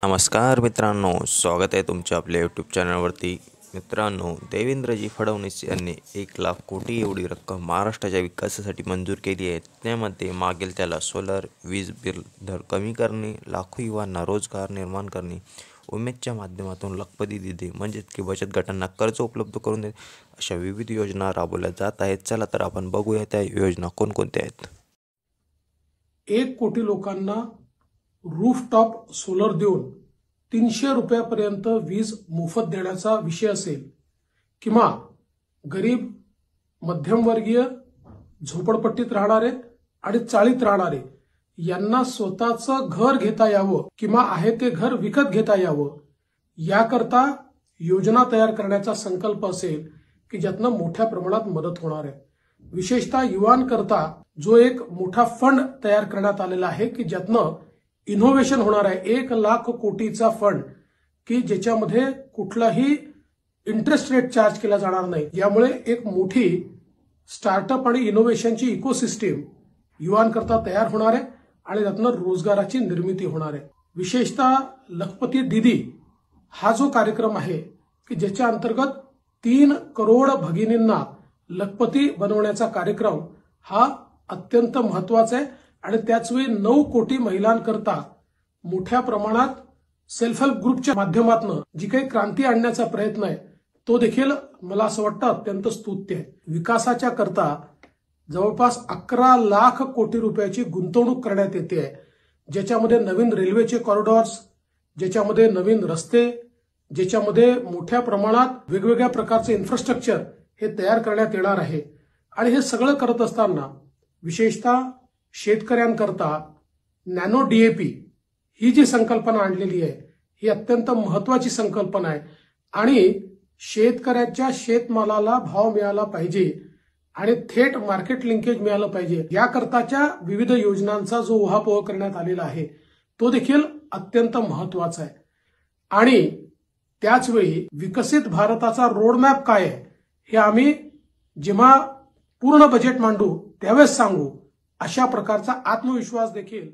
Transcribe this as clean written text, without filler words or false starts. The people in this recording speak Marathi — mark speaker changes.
Speaker 1: नमस्कार मित्रांनो, स्वागत आहे तुमच्या आपल्या यूट्यूब चॅनलवरती। मित्रांनो, देवेंद्रजी फडणवीस यांनी 1,00,000 कोटी एवढी रक्कम महाराष्ट्राच्या विकासासाठी मंजूर केली आहे। त्यामध्ये मागेल त्याला सोलर वीज बिल दर कमी करणे, लाखो युवांना रोजगार निर्माण करणे, उमेदच्या माध्यमातून लखपती दिदी म्हणजेच की बचत गटांना कर्ज उपलब्ध करून देणे, अशा विविध योजना राबवल्या जात आहेत। चला तर आपण बघूया त्या योजना कोणकोणत्या आहेत।
Speaker 2: 1 कोटी लोकांना रूफटॉप सोलर देऊन 300 रुपयापर्यंत वीज मोफत देण्याचा विषय असेल, किंवा गरीब मध्यमवर्गीय झोपडपट्टीत राहणारे आणि चाळीत राहणारे यांना स्वतःचं घर घेता यावं किंवा आहे ते घर विकत घेता यावं, याकरता योजना तयार करण्याचा संकल्प असेल की ज्यातनं मोठ्या प्रमाणात मदत होणार आहे। विशेषतः युवांकरता जो एक मोठा फंड तयार करण्यात आलेला आहे की ज्यातनं इनोव्हेशन होणार आहे। 1,00,000 कोटीचा फंड की ज्याच्यामध्ये कुठलाही इंटरेस्ट रेट चार्ज केला जाणार नाही। यामुळे एक मोठी स्टार्टअप आणि इनोव्हेशनची इकोसिस्टीम युवांकरता तयार होणार आहे आणि त्यातनं रोजगाराची निर्मिती होणार आहे। विशेषतः लखपती दीदी हा जो कार्यक्रम आहे की ज्याच्या अंतर्गत 3 करोड भगिनींना लखपती बनवण्याचा कार्यक्रम हा अत्यंत महत्वाचा आहे आणि त्याचवेळी 9 कोटी महिलांकरता मोठ्या प्रमाणात सेल्फ हेल्प ग्रुपच्या माध्यमातून जी काही क्रांती आणण्याचा प्रयत्न आहे तो देखील मला असं वाटतं अत्यंत स्तुत्य आहे। विकासाच्या करता जवळपास 11,00,000 कोटी रुपयाची गुंतवणूक करण्यात येते आहे, ज्याच्यामध्ये नवीन रेल्वेचे कॉरिडॉर्स, ज्याच्यामध्ये नवीन रस्ते, ज्याच्यामध्ये मोठ्या प्रमाणात वेगवेगळ्या प्रकारचे इन्फ्रास्ट्रक्चर हे तयार करण्यात येणार आहे। आणि हे सगळं करत असताना विशेषतः शेतकऱ्यांकरता नॅनो डीएपी ही जी संकल्पना आणलेली आहे ही अत्यंत महत्वाची संकल्पना आहे आणि शेतकऱ्याच्या शेतमालाला भाव मिळाला पाहिजे आणि थेट मार्केट लिंकेज मिळालं पाहिजे, याकरताच्या विविध योजनांचा जो उहापोह करण्यात आलेला आहे तो देखील अत्यंत महत्वाचा आहे। आणि त्याचवेळी विकसित भारताचा रोडमॅप काय आहे हे आम्ही जेव्हा पूर्ण बजेट मांडू त्यावेळेस सांगू, अशा प्रकारचा आत्मविश्वास देखील